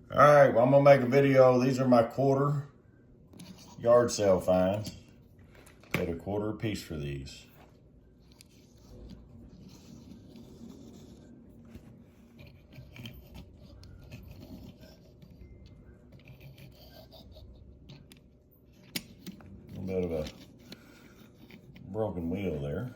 All right, well, I'm gonna make a video. These are my quarter yard sale finds. Paid $1.25 a piece for these. A little bit of a broken wheel there.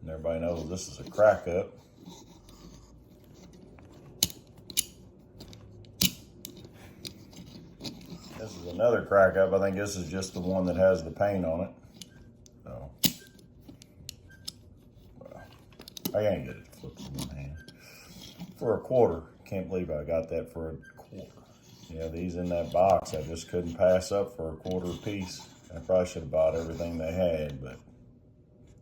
And everybody knows this is a crack up. This is another crack up. I think this is just the one that has the paint on it. So, well, I ain't get it flipped in one hand. For $1.25. Can't believe I got that for $1.25. Yeah, these in that box, I just couldn't pass up for $1.25 a piece. I probably should have bought everything they had, but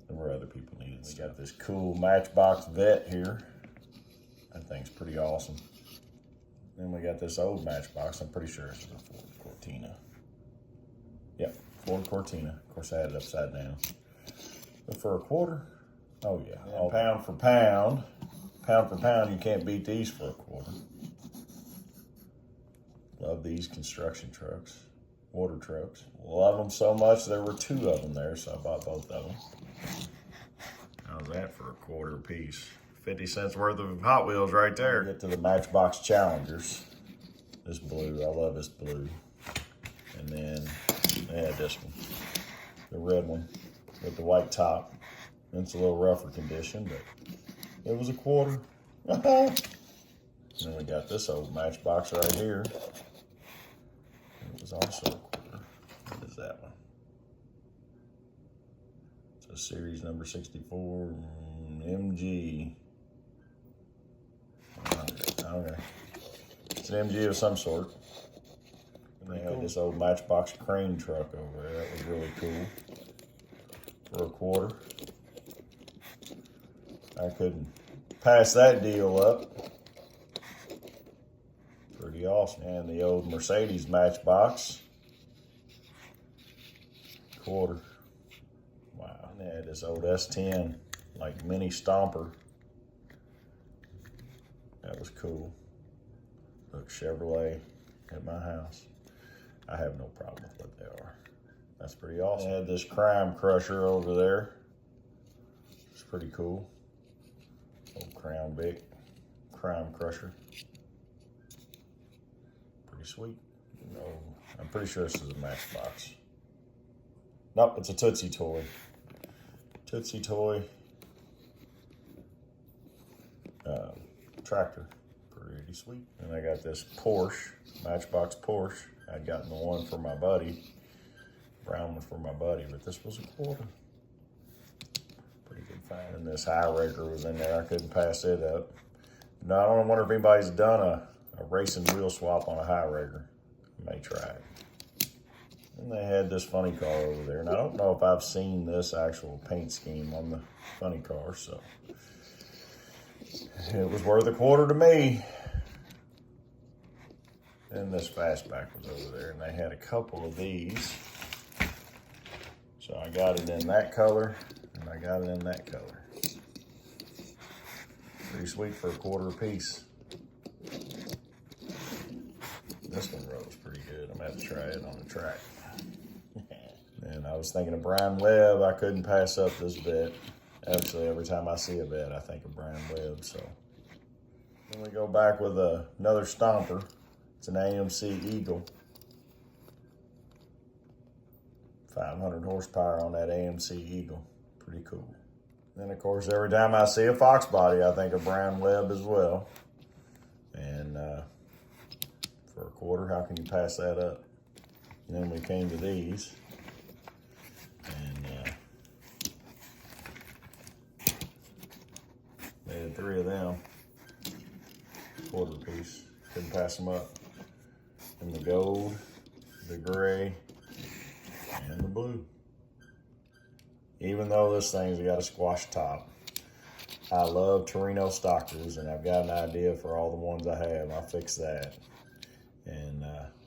there were other people needing. We got this cool Matchbox Vet here. That thing's pretty awesome. Then we got this old Matchbox. I'm pretty sure it's a Ford Cortina. Yep, Ford Cortina. Of course, I had it upside down. But for $1.25, oh yeah. All pound for pound, you can't beat these for $1.25. Love these construction trucks, water trucks. Love them so much, there were 2 of them there, so I bought both of them. How's that for $1.25 a piece? 50 cents worth of Hot Wheels right there. Get to the Matchbox Challengers. This blue, I love this blue. And then they had this one, the red one with the white top. It's a little rougher condition, but it was $1.25. And then we got this old Matchbox right here. It was also $1.25. What is that one? It's a series number 64 MG. Okay. It's an MG of some sort. And they had this old Matchbox crane truck over there. That was really cool. For $1.25. I couldn't pass that deal up. Pretty awesome. And the old Mercedes Matchbox. $1.25. Wow. And they had this old S10, like mini stomper. That was cool. Look, Chevrolet at my house. I have no problem with what they are. That's pretty awesome. They had this Crime Crusher over there. It's pretty cool. Old Crown Vic Crime Crusher. Pretty sweet. No, I'm pretty sure this is a Matchbox. Nope, it's a Tootsie Toy. Tootsie Toy tractor. Pretty sweet. And I got this Porsche, Matchbox Porsche. I'd gotten the one for my buddy, brown one for my buddy, but this was $1.25. Pretty good find. And this high rigger was in there. I couldn't pass it up. Now, I don't wonder if anybody's done a racing wheel swap on a high rigger. I may try it. And they had this funny car over there. And I don't know if I've seen this actual paint scheme on the funny car, so it was worth $1.25 to me. And this Fastback was over there, and they had a couple of these. So I got it in that color, and I got it in that color. Pretty sweet for $1.25 a piece. This one rose pretty good. I'm gonna have to try it on the track. And I was thinking of Brian Webb. I couldn't pass up this vet. Actually, every time I see a vet, I think of Brian Webb. So then we go back with another stomper. It's an AMC Eagle. 500 horsepower on that AMC Eagle. Pretty cool. Then, of course, every time I see a Fox body, I think of Brian Webb as well. And for $1.25, how can you pass that up? And then we came to these. And they had 3 of them. $1.25 a piece. Couldn't pass them up. And the gold, the gray, and the blue. Even though this thing's got a squash top, I love Torino stockers, and I've got an idea for all the ones I have. I'll fix that. And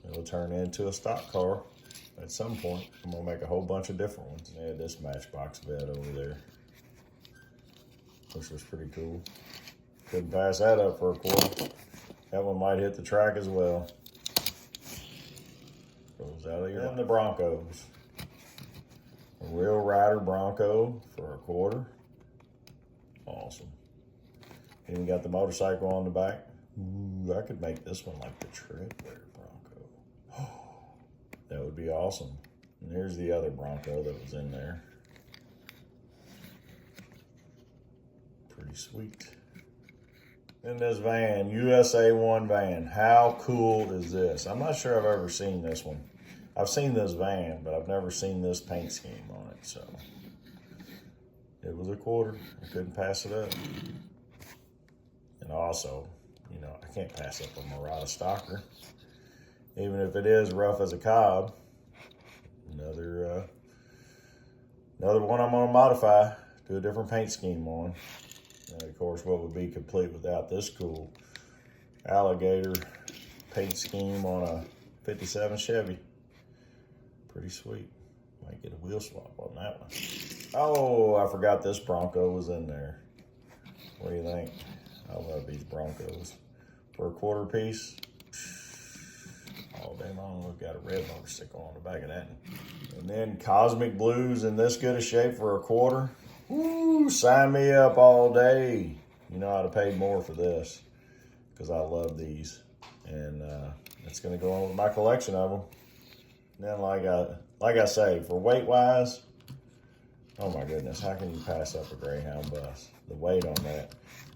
it'll turn into a stock car. at some point, I'm gonna make a whole bunch of different ones. I had this Matchbox bed over there, which was pretty cool. Couldn't pass that up for a quarter. That one might hit the track as well. Goes out of here. Then the Broncos. A Real Rider Bronco for a quarter. Awesome. Even got the motorcycle on the back. Ooh, I could make this one like the Tripwire Bronco. That would be awesome. And here's the other Bronco that was in there. Pretty sweet. In this van, USA 1 van. How cool is this? I'm not sure I've ever seen this one. I've seen this van, but I've never seen this paint scheme on it, so. It was a quarter. I couldn't pass it up. And also, you know, I can't pass up a Murata Stalker. Even if it is rough as a cob. Another one I'm gonna modify, do a different paint scheme on. And of course, what would be complete without this cool alligator paint scheme on a 57 Chevy. Pretty sweet. Might get a wheel swap on that one. Oh, I forgot this Bronco was in there. What do you think? I love these Broncos. For a quarter piece, all day long, we've got a red motorcycle on the back of that. And then Cosmic Blues in this good a shape for a quarter. Woo, sign me up all day. You know, I'd have paid more for this because I love these. And it's going to go on with my collection of them. And then, like I say, for weight-wise, oh my goodness, how can you pass up a Greyhound bus? The weight on that.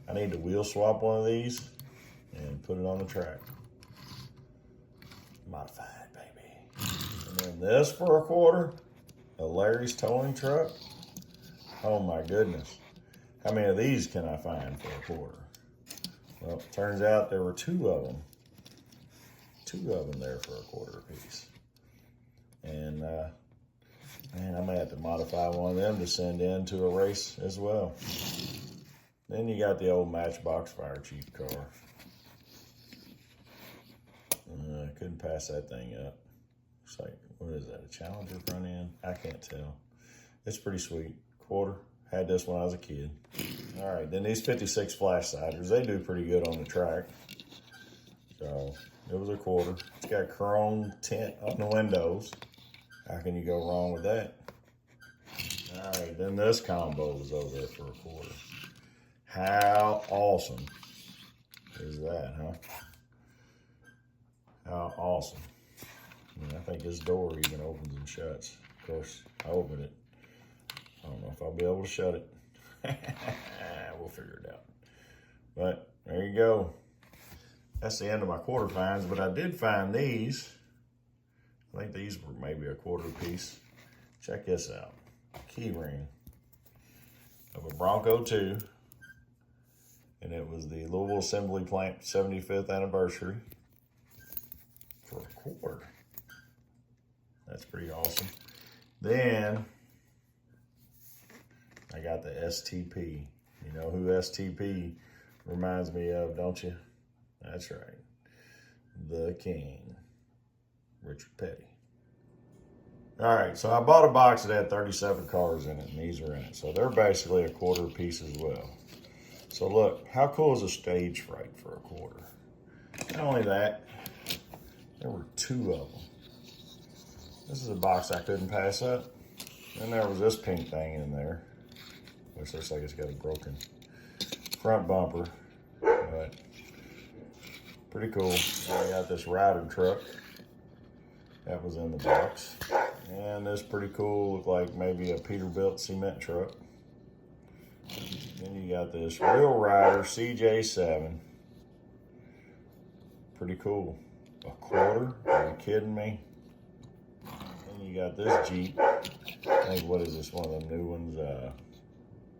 I need to wheel swap one of these and put it on the track. Modified, baby. And then this for a quarter, a Larry's towing truck. Oh my goodness. How many of these can I find for a quarter? Well, it turns out there were two of them. Two of them there for a quarter apiece. And man, I may have to modify one of them to send in to a race as well. Then you got the old Matchbox Fire Chief car. I couldn't pass that thing up. It's like, what is that, a Challenger front end? I can't tell. It's pretty sweet. Quarter. Had this when I was a kid. All right, then these 56 Flash Siders, they do pretty good on the track. So it was a quarter. It's got chrome tint on the windows. How can you go wrong with that? All right, then this combo was over there for a quarter. How awesome is that, huh? How awesome. I think this door even opens and shuts. Of course, I opened it. I don't know if I'll be able to shut it. We'll figure it out. But there you go. That's the end of my quarter finds, but I did find these. I think these were maybe a quarter piece. Check this out. Key ring of a Bronco 2. And it was the Louisville Assembly Plant 75th anniversary for a quarter. That's pretty awesome. Then I got the STP. You know who STP reminds me of, don't you? That's right. The King, Richard Petty. All right, so I bought a box that had 37 cars in it, and these are in it. So they're basically a quarter piece as well. So look, how cool is a stage fright for a quarter? Not only that, there were two of them. This is a box I couldn't pass up. And there was this pink thing in there, which looks like it's got a broken front bumper, but pretty cool. I got this Rider truck that was in the box. And this pretty cool, looked like maybe a Peterbilt cement truck. Then you got this Real Rider CJ7. Pretty cool. A quarter? Are you kidding me? And you got this Jeep. I think, what is this, one of them new ones?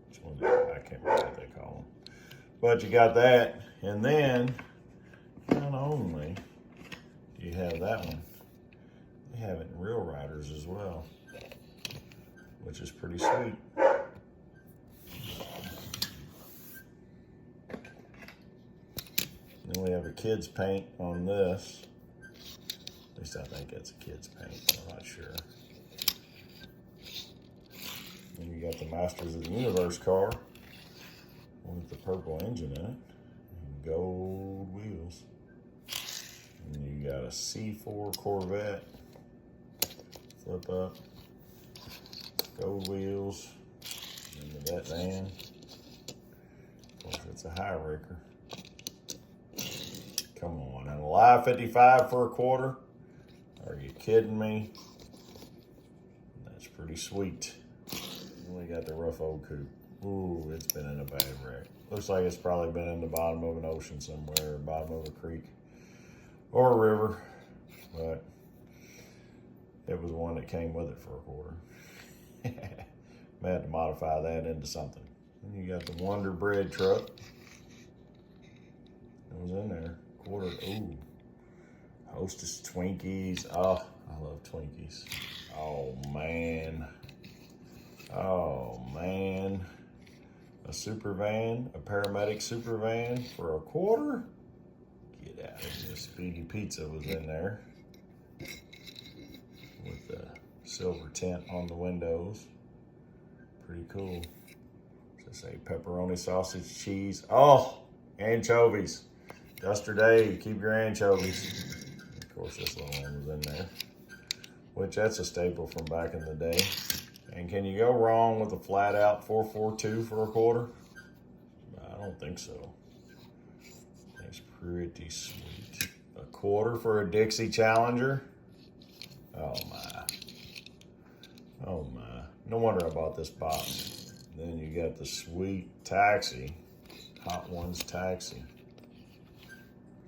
Which one is it? I can't remember what they call them. But you got that. And then, not only do you have that one, they have it in Real Riders as well, which is pretty sweet. Then we have a kids paint on this. At least I think that's a kid's paint. I'm not sure. Then you got the Masters of the Universe car with the purple engine in it and gold wheels. And you got a C4 Corvette, flip up, gold wheels, and the vet van. Of course, it's a high wrecker. Come on, and a live 55 for a quarter? Are you kidding me? That's pretty sweet. We got the rough old coupe. Ooh, it's been in a bad wreck. Looks like it's probably been in the bottom of an ocean somewhere, or bottom of a creek, or a river, but it was one that came with it for a quarter. I had to modify that into something. And you got the Wonder Bread truck. It was in there. Quarter. Ooh. Hostess Twinkies. Oh, I love Twinkies. Oh, man. Oh, man. A super van, a paramedic super van for a quarter? Get out of here. Speedy Pizza was in there with the silver tint on the windows. Pretty cool. Just say pepperoni, sausage, cheese. Oh, anchovies. Duster Dave, keep your anchovies. Of course, this little one was in there, which that's a staple from back in the day. And can you go wrong with a flat out 442 for a quarter? I don't think so. It's pretty sweet. A quarter for a Dixie Challenger? Oh my. Oh my. No wonder I bought this box. Then you got the sweet taxi. Hot Ones taxi.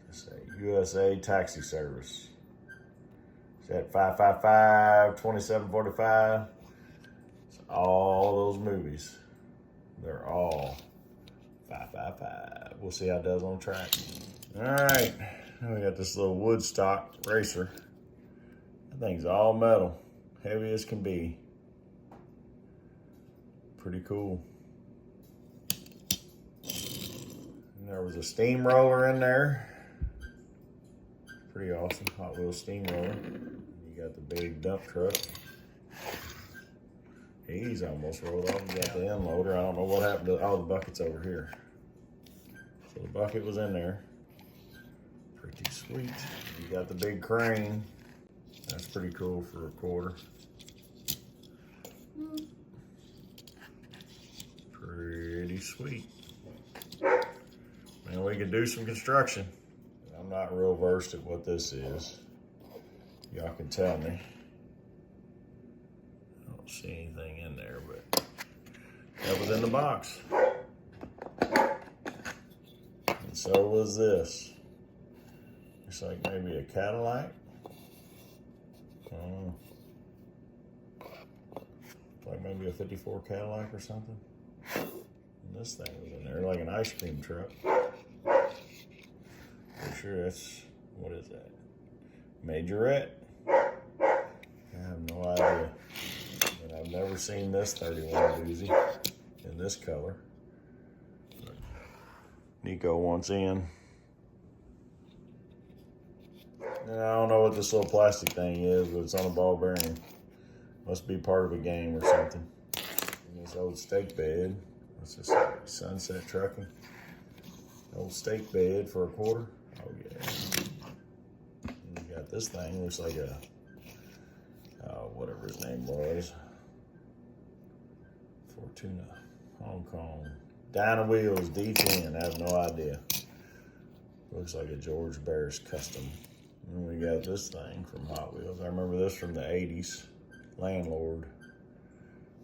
Just say USA taxi service. It's at 555-2745. All those movies, they're all 555. We'll see how it does on track. All right, now we got this little Woodstock racer. That thing's all metal, heavy as can be. Pretty cool. And there was a steamroller in there. Pretty awesome, Hot Wheels steamroller. You got the big dump truck. He's almost rolled off. You got the end loader. I don't know what happened to all the buckets over here. So the bucket was in there. Pretty sweet. You got the big crane. That's pretty cool for a quarter. Pretty sweet. Man, we could do some construction. I'm not real versed at what this is. Y'all can tell me. See anything in there, but that was in the box. And so was this. Looks like maybe a Cadillac. Like maybe a 54 Cadillac or something. And this thing was in there, like an ice cream truck. For sure that's, what is that? Majorette. I have no idea. I've never seen this 31 doozy in this color. Nico wants in. And I don't know what this little plastic thing is, but it's on a ball bearing. Must be part of a game or something. And this old steak bed. What's this? Sunset Trucking. Old steak bed for a quarter. Oh yeah. And you got this thing. Looks like a whatever his name was. Fortuna, Hong Kong. Dyna Wheels D10, I have no idea. Looks like a George Barris custom. And we got this thing from Hot Wheels. I remember this from the 80s. Landlord.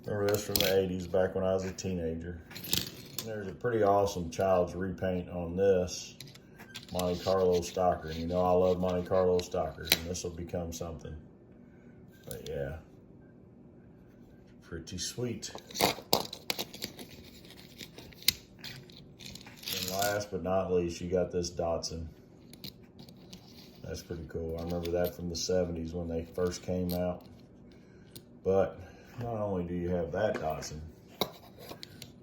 Remember this from the 80s, back when I was a teenager. And there's a pretty awesome child's repaint on this. Monte Carlo Stalker. And you know I love Monte Carlo Stalkers, and this will become something. But yeah. Pretty sweet. And last but not least, you got this Datsun. That's pretty cool. I remember that from the 70s when they first came out. But not only do you have that Datsun,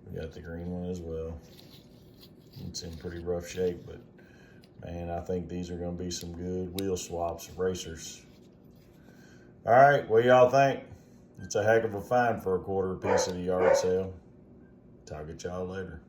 we got the green one as well. It's in pretty rough shape, but man, I think these are going to be some good wheel swaps, racers. All right, what y'all think? It's a heck of a find for a quarter apiece at a yard sale. Talk at y'all later.